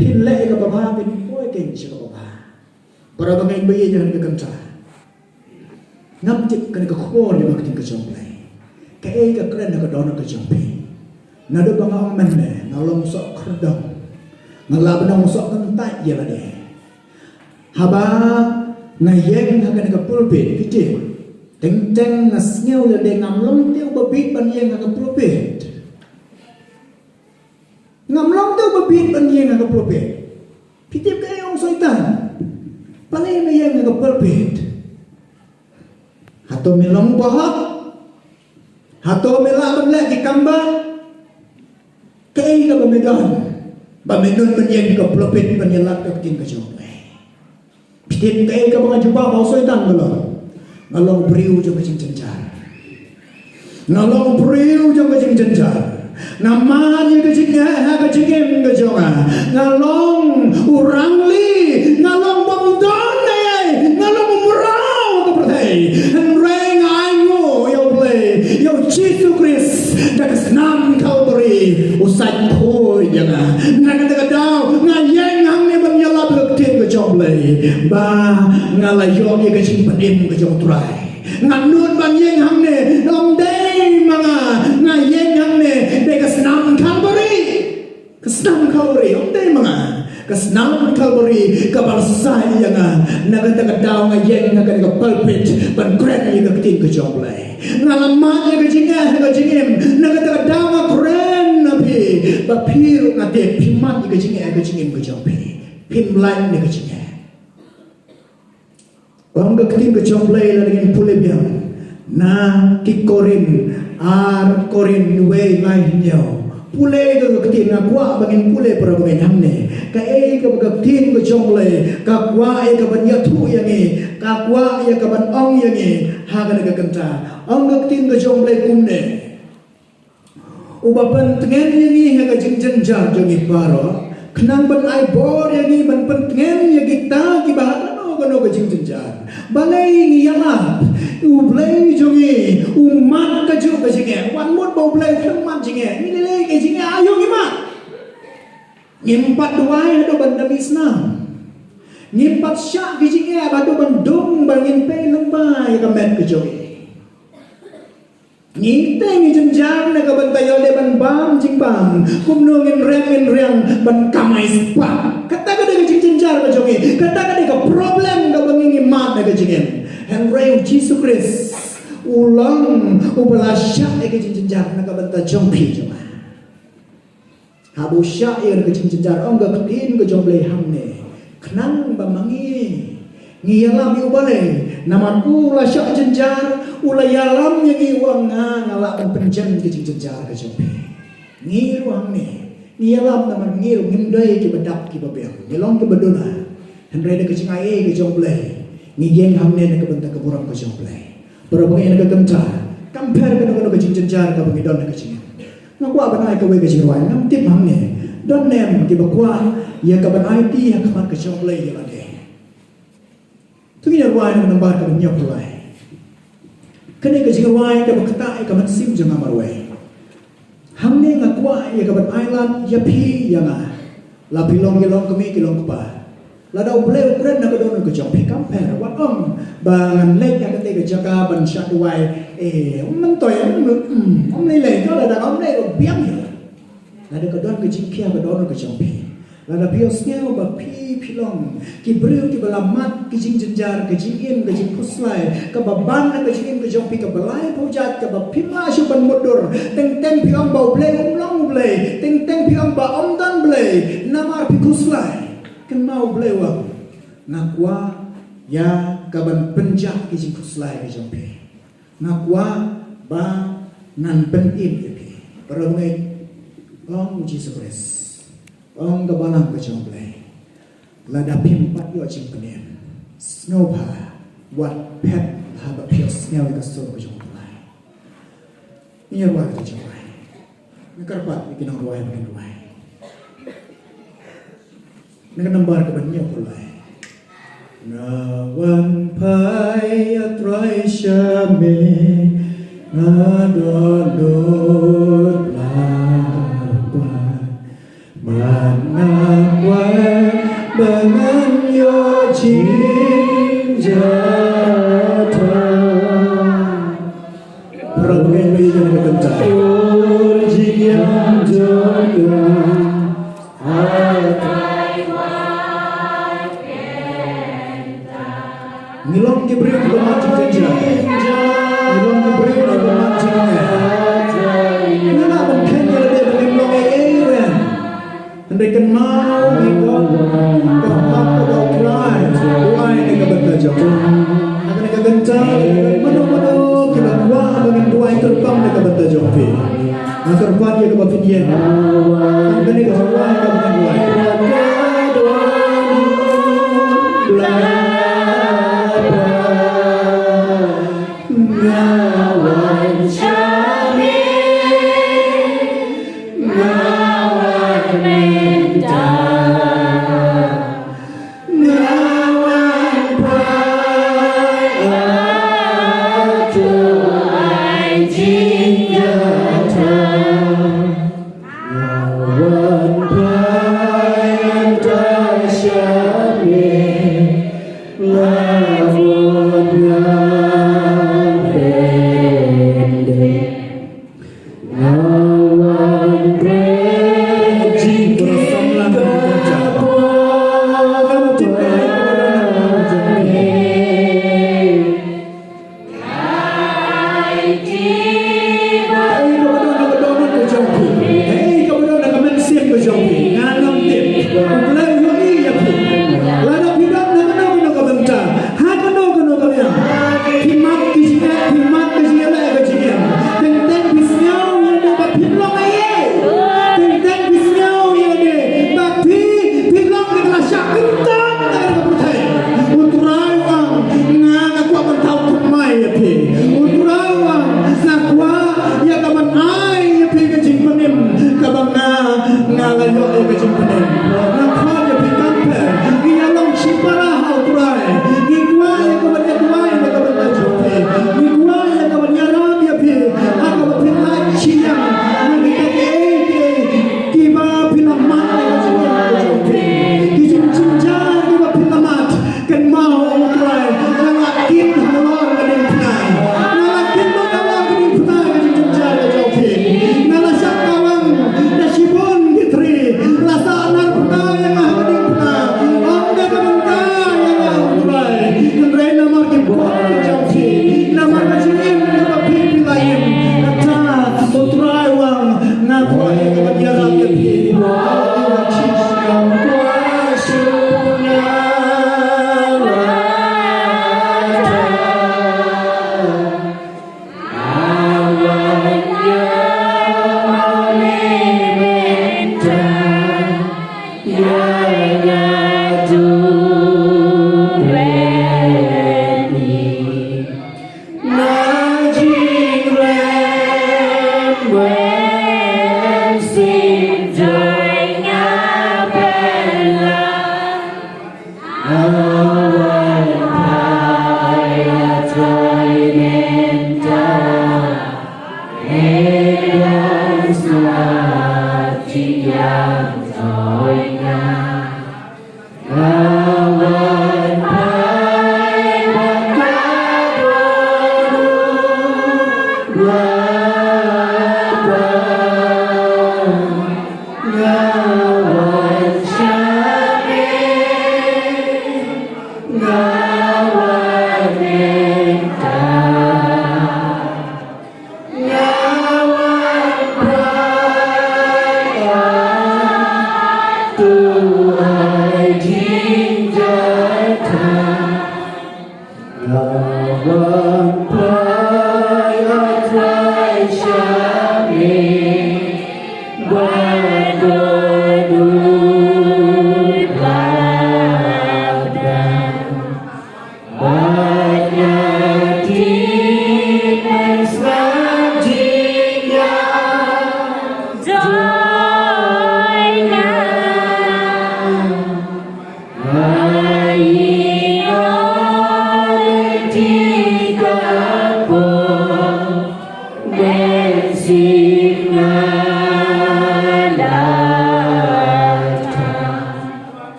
pin lệ ka baba pin poi king shi ka baba para bangai bayi jangan ka kanta ngam tip kan ka khor ni bakti ka jong lai ka e ka kren ka don ka jong pi na do bang ang men ne na long sok khrdong na la benang sok kan tai ya la de haba na yeng ha kan ka pulpit piti teng teng na sneu ya de ngam long tiu ba bit ban yeng ka pulpit ngam long tiu ba bit ban yeng ka pulpit piti ka yong soitan panay na yeng ka pulpit hato milong bahak hato milaban lagi kamba kay ka bamedon banyen ka pulpit banyalat ka king ka jong pitin kay ka mga juba ba soitan ngalong priu jo ka jing janjar ngalong priu jo ka jing janjar namanya ka jing ha ka jing ka jong ngalong urangli ngalong bamdon ngalong murau ka pertai reng ayo yo play yo Jesus Christ dak senam Calvary usai khoi janga ngaka daw ngayeng hang ne ban yala bek tin ka jong play ba ngala yo ni ka jing padim ka jong trai nganun ban yeng hang ne long dei mga ngayeng hang ne de ka senam Calvary om dei mga Kesenangan Calvary kebalsai yang naga daw ngayeng naga pulpit ban kren yang keting ke jomblay ngalamat yang kejingah naga daw kren nabi bapir ngate pimat yang kejingim ke jomblay pimlain yang kejingah orang keting ke jomblay dengan pulebiang na kikorin ar korin way lainnya pulai ke ketin akwa bangin pulai para bangin hamne ka e ka bagtin ko jongle ka kwa e ka banya thu yangi ka kwa e ka ban ong yangi ha ka naga kanta ong gaktin ko jongle kumne ubapan tengen yangi ha ka jingjan jar jongi paro knang ban ai bor yangi ban pentengen ya kita ki bahan no ka jingjan jar balai ni yala ublay jongi umat ka jo ka jinge wan mot bo blay khang mat jinge ni le ke jinge ayo ki mat nyimpat duai do ban damisna nyimpat syak ki jinge ba do ban dong bangin pe lembai ka met ka jogi ni teng jenjang na ka ban tayo de ban bam jing bam kumno ngin reng ban kamai spa kata ka de jenjar ka jogi kata ka de ka problem ka bangin mat na ka jinge Henry Jesus Christ ulang ubalasya ke jenjar na kabanta jompi jama habu sya ir ke jenjar ong ga ketin ke jomble hamne knang bamangi ngiyalam ubale naman ula sya jenjar ula yalam yang iwang ngala penjen ke jenjar ke jompi ngiru hamne ngiyalam naman ngiru ngimdai ke badap ki babel ngilong ke badona Henry de ke jingai ke jomble ngiyeng hamne na kabanta kaburang ka jomblay para bangay na kagamta compare ka na ka jinjar ka bangay don na ka jingin ngakwa banay ka way ka jirway ngam tip hamne don nem di bakwa ya ka banay ti ya kaman ka jomblay ya lade tungi yarway na nambar ka bangay pulay kani ka jirway ka bakta ay ka mansim jang amarway hamne ngakwa ya ka banay lan ya pi ya nga lapilong kilong kami kilong kupa Ladau boleh ukuran nak kedon ke jom pekam per wat om bangan lek yang ketika jaga ban syadwai mentoy om nilai tu ada om nilai biang ya ada kedon ke jingkia kedon ke jom pe lada biosnya ba pi pilong ki breu ki balamat ki jing jenjar ke jingin ke jing puslai ke baban ke jingin ke jom pe ke balai pujat ke ba pima syuban mudur teng teng piong ba boleh long boleh teng teng piong ba om dan boleh nama pi puslai kenau belewang ngakwa ya kaban penjak kijing kuslai ke jompe ngakwa ba nan pentin ke para ngai ong Jesus Christ ong gabalang ke jompe lada pimpat yo jing penen snowpa wat pet haba pios nyaw ke so ke jompe ini wa ke jompe nakarpat ikinang ruai bagian ruai nak nambar ke banyak pulai nawan pai atrai syame ngadodot lapa mana mengenyo cinjata Perangkai bayi yang kekencar Urjian jaga Ngilong diberi pemancing saja Ngilong diberi pemancingnya Nana mungkinnya dia berlindung Aaron Hendakan mau ikut Kehmat atau kerai Wai ni kebentar jauh Akan kegencar Manu-manu Kita kuah bagi duai terbang ni kebentar jauh Nah terpan dia kebentar dia Akan ni kebentar duai Ngawan syami Ngawan minta Ngawan prai Atuai cinjata Ngawan prai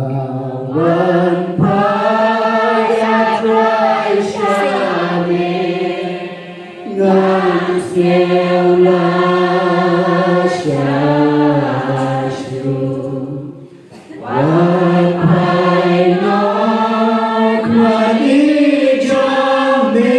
Awan payah trai syame ngan siêu la syashu wan pai nok mani jome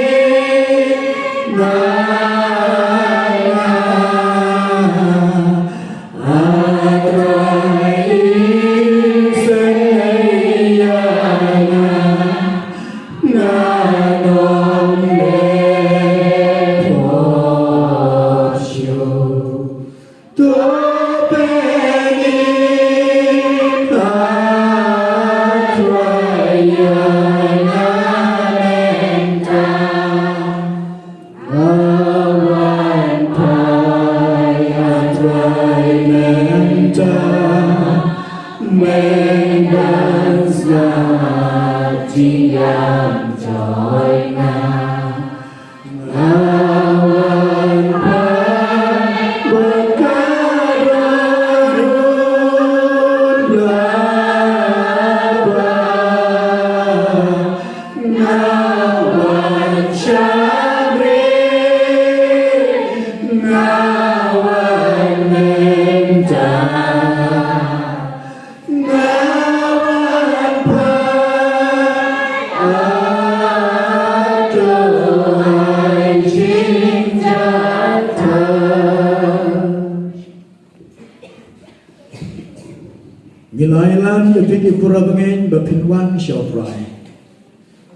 Milailan ke pigi pura bengen bapinwan syafrai.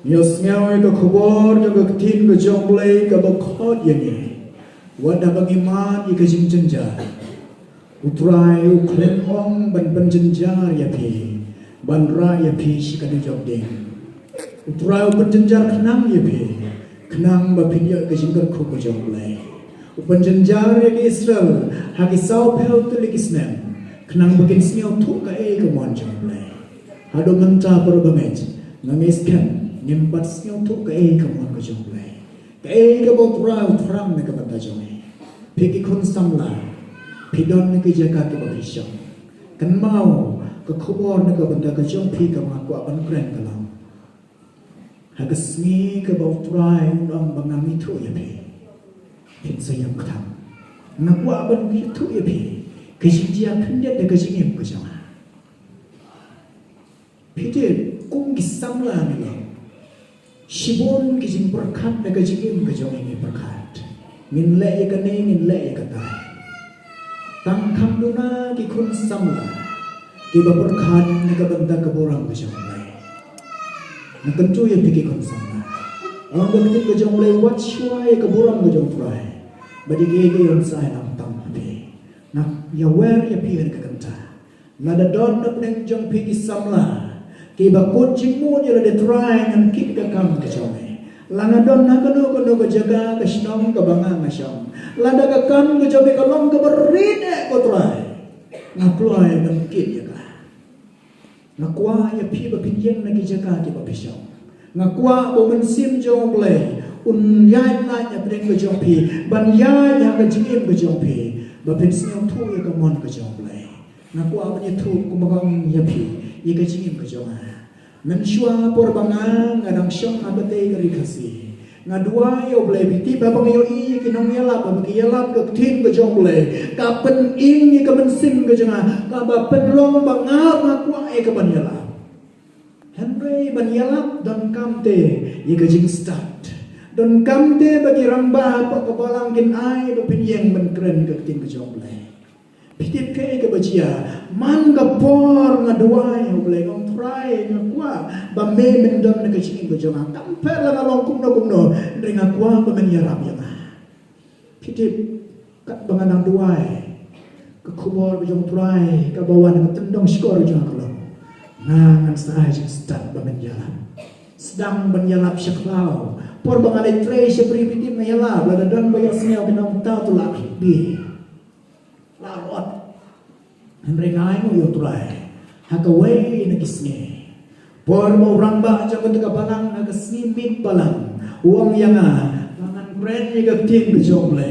Nyos ngawe ke kubor jaga ketin ke jomblay ke bakot yangi. Wadah bangiman ika jingjenjar. Utrai uklen ong ban penjenjar ya pi. Ban ra ya pi sikadu jobding. Utrai penjenjar kenang ya pi. Kenang bapin ya ke jinggar ku ke jomblay. Upenjenjar ya ke Israel haki sau pel tulik isnem. Kenang bagian seniau tu ka ke monjang play. Hado menta perbanget namiskan nimbat seniau tu ka mon ka jong play. Ka ke bot rau tram ne ka bata jong. Piki kun samla pidon ne ke jaga ke bapisang. Kan mau ke kubor ne ka benda ka jong pi ka maku aban kren ka lang. Hagas ni ke bot rau undang bangami tu ya pi. Pin sayang ktam. Ngaku aban tu ya pi. Kejia pendet de kejingem kejama. Pide kum kisamla ni lo. Shibon kejing berkat de kejingem kejong ini berkat. Min le ye kane min le ye kata. Tang kam duna ki kun samla. Ki ba berkat ni ka benda ka borang kejong lai. Nakentu ye piki kun samla. Ang bakti kejong lai wat shwai ka borang kejong prai. Badi ge yon sai nam tam habi. Nak ya wer ya pian ka kanta nada don na pneng jong pigi samla ki ba kun jingmu ya de try ngan kit ka kam ka jome langa don na kanu ka jaga ka shnong ka banga nga sham lada ka kan ka jome ka long ka beride ko try ngaploy ban kit ya ka ngakwa ya pi ba pinjeng na ki jaga ki ba pishaw ngakwa bo men sim jong play yai na ya pneng ka jong pi ban yai ya ka jingim ka jong pi bapin seniau tu ya kamon ke jong play. Ngaku apa ni tu kumakang yapi ya ke jingim ke jong. Mensyua por bangang ngadang syok abate kari kasi. Ngadua yo play biti babang yo i kinong yalap babang yalap ke tin ke jong play. Kapen ing ya ke mensim ke jong. Kabapen long bangap ngaku ai ke ban yalap. Henry ban yalap don kamte ya ke jing start. Don kamte bagi ramba apa kebalang kin ai bapin yang menkeren ke tin ke jong play. Pitip ke bajia man ka por ngaduai boleh ngom try ngakwa ba me mendom na ke ching ke jong tamper la ngalong kumno ndring ngakwa ba men yarap ya ma. Pitip kat banganang duai ke kubor bajong try ka bawan ke tendong skor jong kalau. Ngan saja start ba men yarap. Sedang menyalap syaklau por bangalay tray siya pripitim na yalap lada don bayar seniau binang tau tu laki bi larot henry ngai mo yo try hakaway na kisne por mo ramba aja ko ka balang na kasnimit balang uang yanga mangan brand ni ka tin ke jomble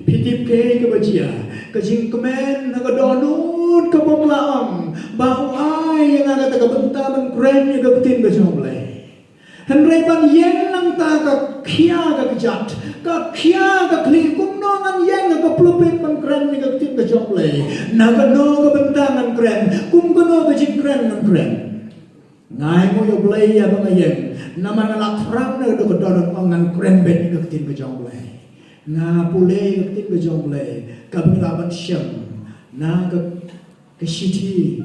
pitip ke ke bajia ka jing kemen na ka donut ka bomlaang bau ai yang agak bentar mengkeren yang ketin ke jomble. Henry ban yang nang ta ke kia ke jat, ke kia ke kli kumnongan yang ke pelupit mengkeren yang ketin ke jomble. Naga no ke bentangan keren, kum ke no ke jikren mengkeren. Ngai mo yo blay ya bang yang, nama ngalak terang na ke donor ongan keren bet yang ketin ke jomble. Nga pule ketin ke jomble, kabilaban syam, na ke shiti.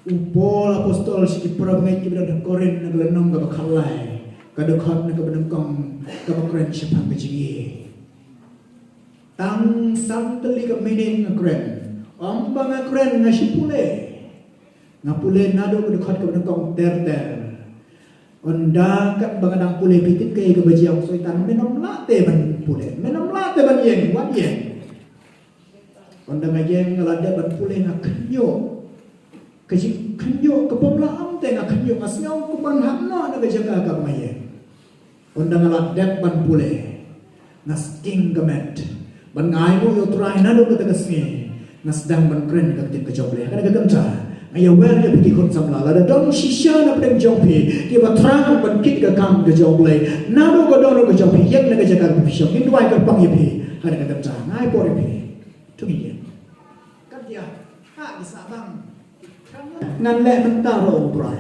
Upol apostol si perangait kita dah korin nak lenong ke bakalai, kadekhat nak benengkong ke bakren siapa kejigi. Tang santeli ke menin ngakren, ombang ngakren ngasipule, ngapule nado kadekhat ke benengkong ter. Onda kat bangadang pule pitit ke bajiang soitan menom late ban pule, menom late ban yeng, wan yeng. Onda ngajeng ngalade ban pule ngakenyo. Kajik kenyo kepomlaam tengah kenyo asngau kupan hamna na kajaga ka maye. Onda ngalat dek ban pule. Nas king gamet. Ban ngai mo yo try na do kata kasngi. Nas dang ban kren ka tin ka joble. Kana gagamta. Aya wer ya piki kon samla la dong shisha na pedeng jompi. Ki ba trang ban kit ka kam ka joble. Na do ka dono ka jompi yek na kajaga ka pisong. Indwai ka pang yepi. Kana gagamta. Ngai pore pi. Tumiye. Kat dia. Ha di sabang. Ngan lek mentaro brai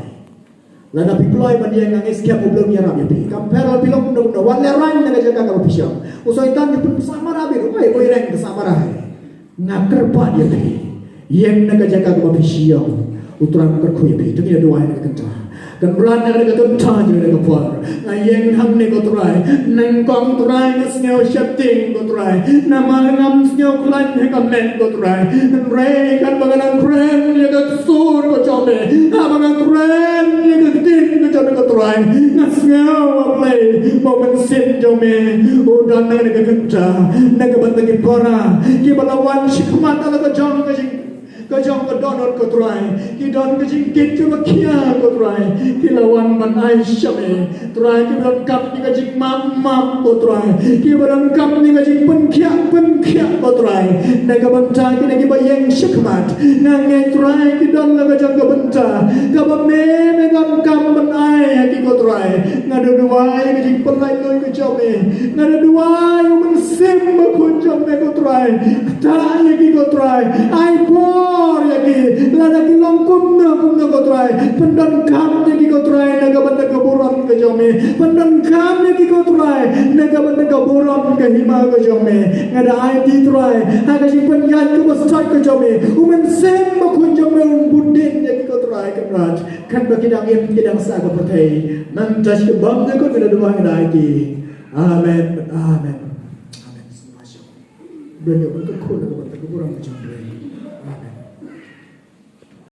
lada piploy ban yang ngis kia problem ya rabi pi kampero pilong unda wan le ran na jaga ka pisang usoitan di pun sama rabi oi boy reng ke sama rai ngaker pa dia pi yang na jaga ka pisang utrang kerku ya pi tu dia doa na kenta kan beran na ka kenta je na par yang ham ne ko trai nang kong trai na sneo shifting ko trai na malangam sneo klan he ka men ko trai re kan baganang kren ya ka sur ko chome abangang kren ya ka tin ko chome ko trai na sneo play moment sim chome udan na ka kenta na ka bantagi pora ki balawan shikmat ala ka jong ka kajang ka donor ko try ki don ka jingkit ka makia ko try ki lawan man ai shame try ki don kap ni ka jing mam ko try ki don kap ni ka jing penkhia ko try na ka banta ki na ki bayeng shikmat na ngai try ki don la ka jang ka banta ka ba me don kam man ai ki ko try na do duai ka jing pelai loy ka jome na do duai man sem ko jome ko try ta ki ko try ai yaki lada ki longkum na ko try pendan kam yaki ko try naga banda kaburan ke jome pendan kam yaki ko try naga banda kaburan ke hima ke jome ngada ai di try aga si penyan ke besar ke jome umen sem ko jome budin yaki ko try kamrat kan bagi dang yem tidak sa ko pertai nan tas ke bam ko ngada dua ngada ai amen amen amen semua berani ko ko ko banda kaburan ke jome